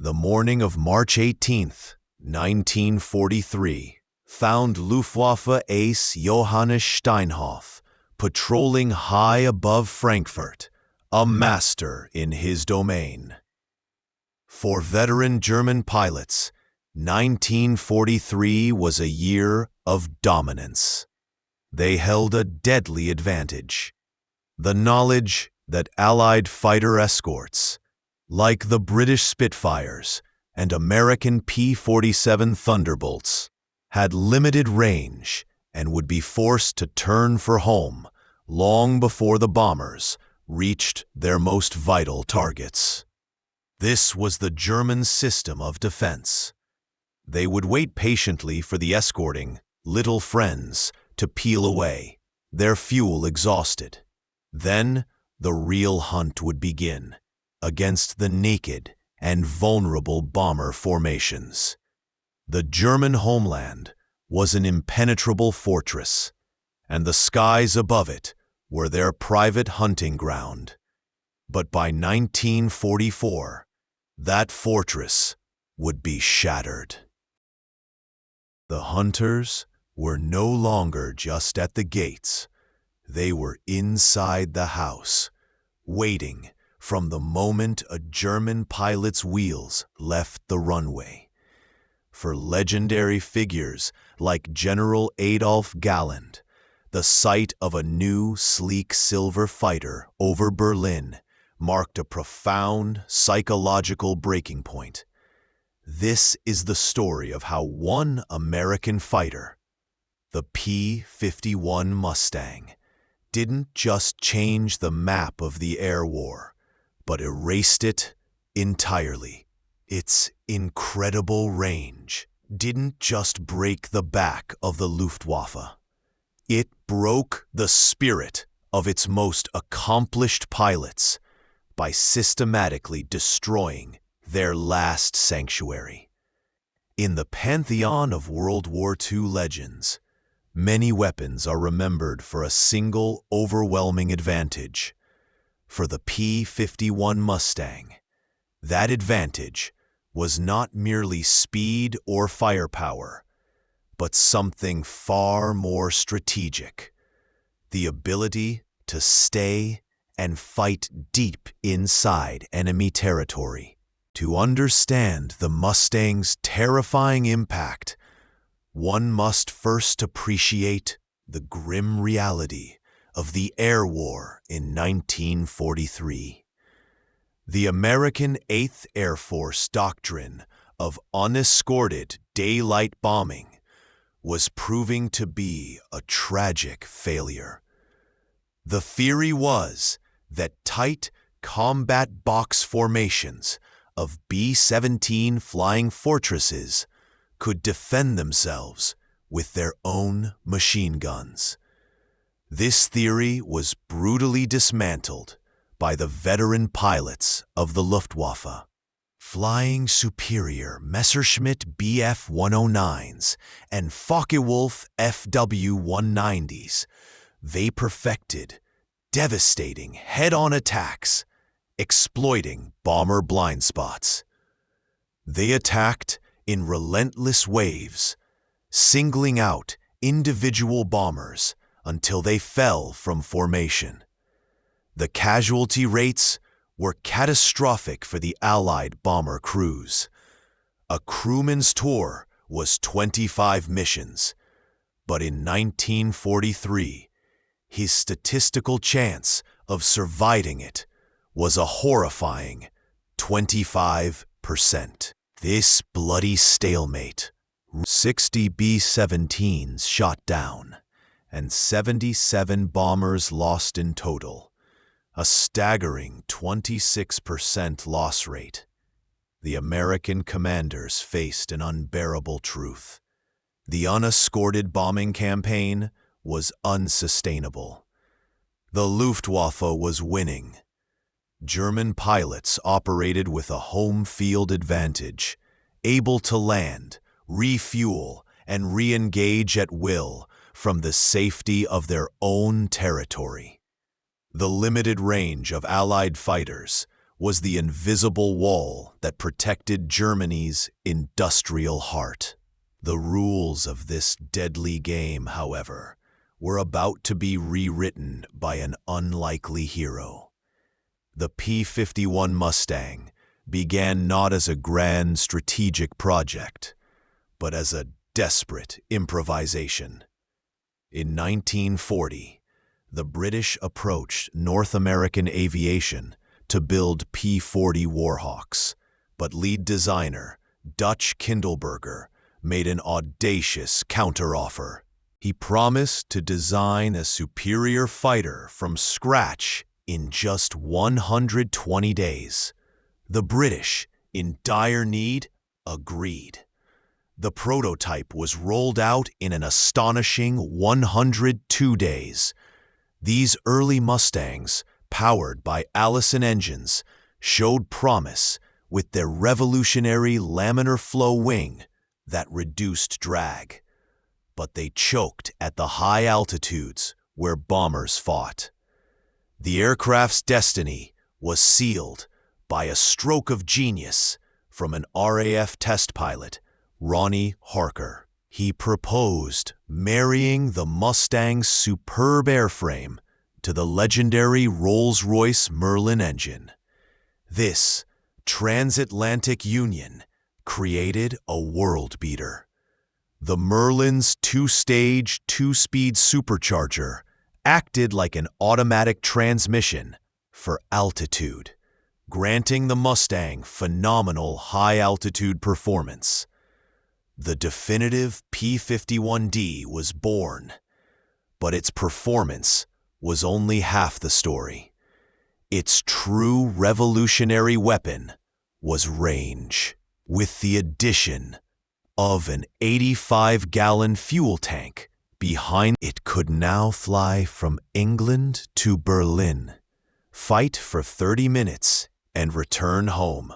The morning of March 18, 1943, found Luftwaffe ace Johannes Steinhoff patrolling high above Frankfurt, a master in his domain. For veteran German pilots, 1943 was a year of dominance. They held a deadly advantage: the knowledge that Allied fighter escorts, like the British Spitfires and American P-47 Thunderbolts, had limited range and would be forced to turn for home long before the bombers reached their most vital targets. This was the German system of defense. They would wait patiently for the escorting little friends to peel away, their fuel exhausted. Then the real hunt would begin against the naked and vulnerable bomber formations. The German homeland was an impenetrable fortress, and the skies above it were their private hunting ground. But by 1944, that fortress would be shattered. The hunters were no longer just at the gates. They were inside the house, waiting from the moment a German pilot's wheels left the runway. For legendary figures like General Adolf Galland, the sight of a new, sleek silver fighter over Berlin marked a profound psychological breaking point. This is the story of how one American fighter, the P-51 Mustang, didn't just change the map of the air war, but erased it entirely. Its incredible range didn't just break the back of the Luftwaffe. It broke the spirit of its most accomplished pilots by systematically destroying their last sanctuary. In the pantheon of World War II legends, many weapons are remembered for a single overwhelming advantage. For the P-51 Mustang, that advantage was not merely speed or firepower, but something far more strategic: the ability to stay and fight deep inside enemy territory. To understand the Mustang's terrifying impact, one must first appreciate the grim reality of the air war in 1943. The American 8th Air Force doctrine of unescorted daylight bombing was proving to be a tragic failure. The theory was that tight combat box formations of B-17 flying fortresses could defend themselves with their own machine guns. This theory was brutally dismantled by the veteran pilots of the Luftwaffe. Flying superior Messerschmitt Bf-109s and Focke-Wulf FW-190s, they perfected devastating head-on attacks, exploiting bomber blind spots. They attacked in relentless waves, singling out individual bombers until they fell from formation. The casualty rates were catastrophic for the Allied bomber crews. A crewman's tour was 25 missions, but in 1943, his statistical chance of surviving it was a horrifying 25%. This bloody stalemate, 60 B-17s shot down, and 77 bombers lost in total, a staggering 26% loss rate. The American commanders faced an unbearable truth. The unescorted bombing campaign was unsustainable. The Luftwaffe was winning. German pilots operated with a home field advantage, able to land, refuel, and re-engage at will from the safety of their own territory. The limited range of Allied fighters was the invisible wall that protected Germany's industrial heart. The rules of this deadly game, however, were about to be rewritten by an unlikely hero. The P-51 Mustang began not as a grand strategic project, but as a desperate improvisation. In 1940, the British approached North American Aviation to build P-40 Warhawks, but lead designer Dutch Kindleberger made an audacious counteroffer. He promised to design a superior fighter from scratch in just 120 days. The British, in dire need, agreed. The prototype was rolled out in an astonishing 102 days. These early Mustangs, powered by Allison engines, showed promise with their revolutionary laminar flow wing that reduced drag. But they choked at the high altitudes where bombers fought. The aircraft's destiny was sealed by a stroke of genius from an RAF test pilot, Ronnie Harker. He proposed marrying the Mustang's superb airframe to the legendary Rolls-Royce Merlin engine. This transatlantic union created a world-beater. The Merlin's two-stage, two-speed supercharger acted like an automatic transmission for altitude, granting the Mustang phenomenal high-altitude performance. The definitive P-51D was born, but its performance was only half the story. Its true revolutionary weapon was range, with the addition of an 85-gallon fuel tank behind it. Could now fly from England to Berlin, fight for 30 minutes, and return home.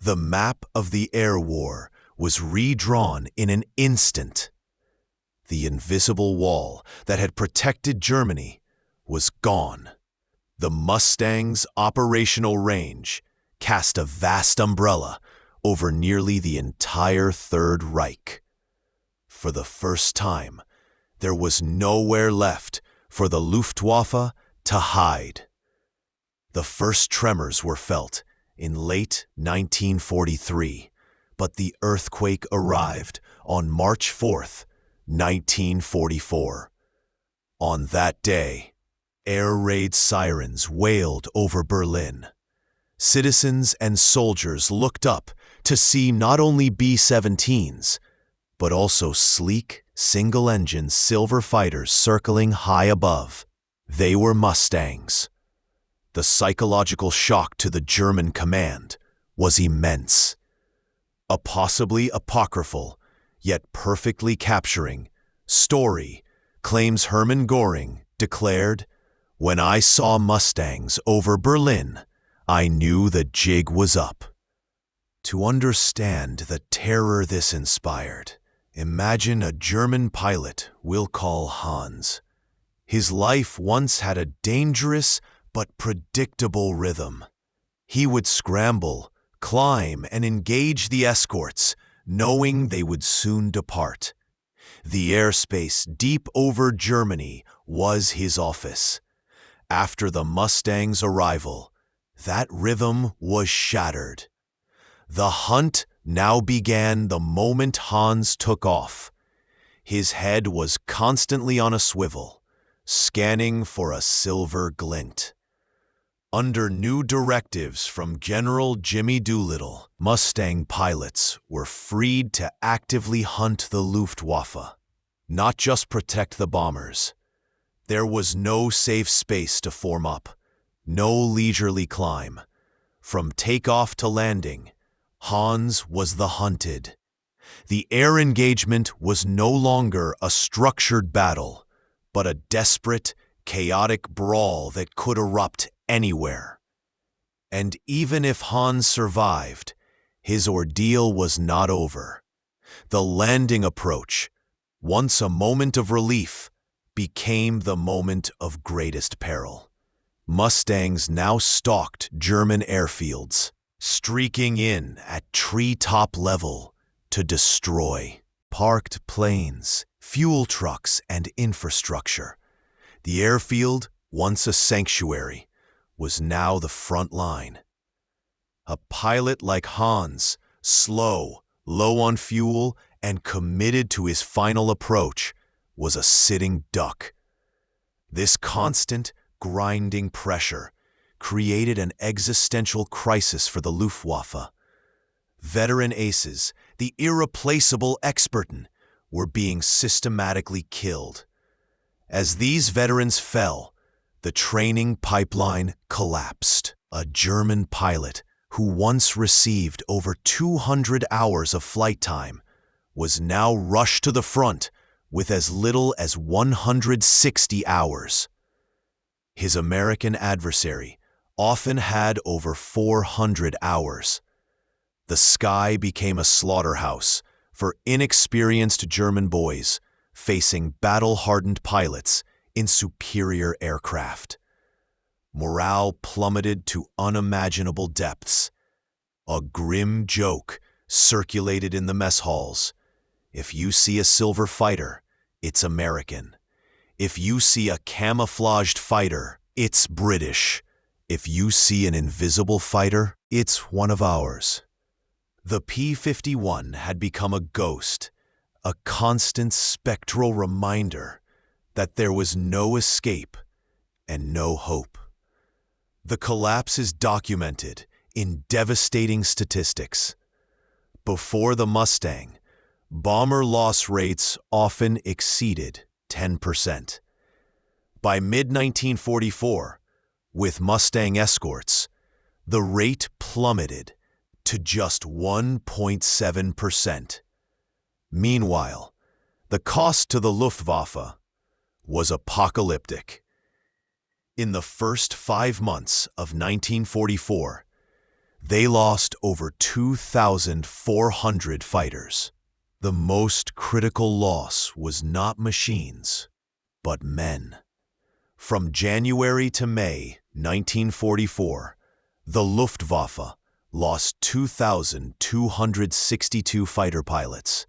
The map of the air war was redrawn in an instant. The invisible wall that had protected Germany was gone. The Mustang's operational range cast a vast umbrella over nearly the entire Third Reich. For the first time, there was nowhere left for the Luftwaffe to hide. The first tremors were felt in late 1943, but the earthquake arrived on March 4th, 1944. On that day, air raid sirens wailed over Berlin. Citizens and soldiers looked up to see not only B-17s, but also sleek, single-engine silver fighters circling high above. They were Mustangs. The psychological shock to the German command was immense. A possibly apocryphal, yet perfectly capturing, story claims Hermann Göring declared, "When I saw Mustangs over Berlin, I knew the jig was up." To understand the terror this inspired, imagine a German pilot we'll call Hans. His life once had a dangerous but predictable rhythm. He would scramble, climb, and engage the escorts, knowing they would soon depart. The airspace deep over Germany was his office. After the Mustang's arrival, that rhythm was shattered. The hunt now began the moment Hans took off. His head was constantly on a swivel, scanning for a silver glint. Under new directives from General Jimmy Doolittle, Mustang pilots were freed to actively hunt the Luftwaffe, not just protect the bombers. There was no safe space to form up, no leisurely climb. From takeoff to landing, Hans was the hunted. The air engagement was no longer a structured battle, but a desperate, chaotic brawl that could erupt anywhere. And even if Hans survived, his ordeal was not over. The landing approach, once a moment of relief, became the moment of greatest peril. Mustangs now stalked German airfields, streaking in at treetop level to destroy parked planes, fuel trucks, and infrastructure. The airfield, once a sanctuary, was now the front line. A pilot like Hans, slow, low on fuel, and committed to his final approach, was a sitting duck. This constant, grinding pressure created an existential crisis for the Luftwaffe. Veteran aces, the irreplaceable Experten, were being systematically killed. As these veterans fell, the training pipeline collapsed. A German pilot who once received over 200 hours of flight time was now rushed to the front with as little as 160 hours. His American adversary often had over 400 hours. The sky became a slaughterhouse for inexperienced German boys facing battle-hardened pilots in superior aircraft. Morale plummeted to unimaginable depths. A grim joke circulated in the mess halls. If you see a silver fighter, it's American. If you see a camouflaged fighter, it's British. If you see an invisible fighter, it's one of ours. The P-51 had become a ghost, a constant spectral reminder that there was no escape and no hope. The collapse is documented in devastating statistics. Before the Mustang, bomber loss rates often exceeded 10%. By mid-1944, with Mustang escorts, the rate plummeted to just 1.7%. Meanwhile, the cost to the Luftwaffe was apocalyptic. In the first 5 months of 1944, they lost over 2,400 fighters. The most critical loss was not machines, but men. From January to May 1944, the Luftwaffe lost 2,262 fighter pilots,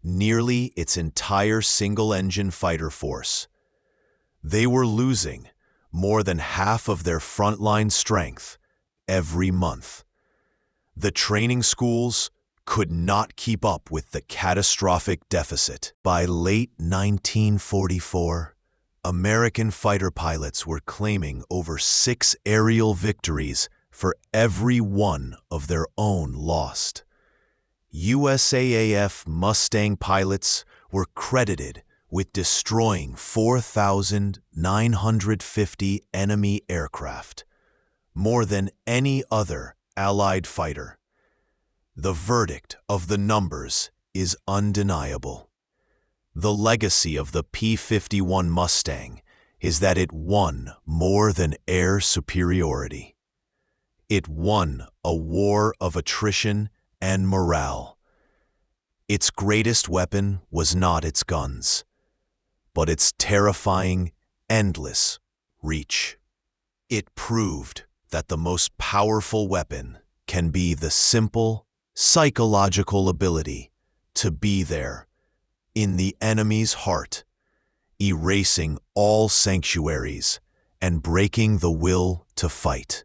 nearly its entire single-engine fighter force. They were losing more than half of their frontline strength every month. The training schools could not keep up with the catastrophic deficit. By late 1944, American fighter pilots were claiming over 6 aerial victories for every one of their own lost. USAAF Mustang pilots were credited with destroying 4,950 enemy aircraft, more than any other Allied fighter. The verdict of the numbers is undeniable. The legacy of the P-51 Mustang is that it won more than air superiority. It won a war of attrition and morale. Its greatest weapon was not its guns, but its terrifying, endless reach. It proved that the most powerful weapon can be the simple, psychological ability to be there, in the enemy's heart, erasing all sanctuaries and breaking the will to fight.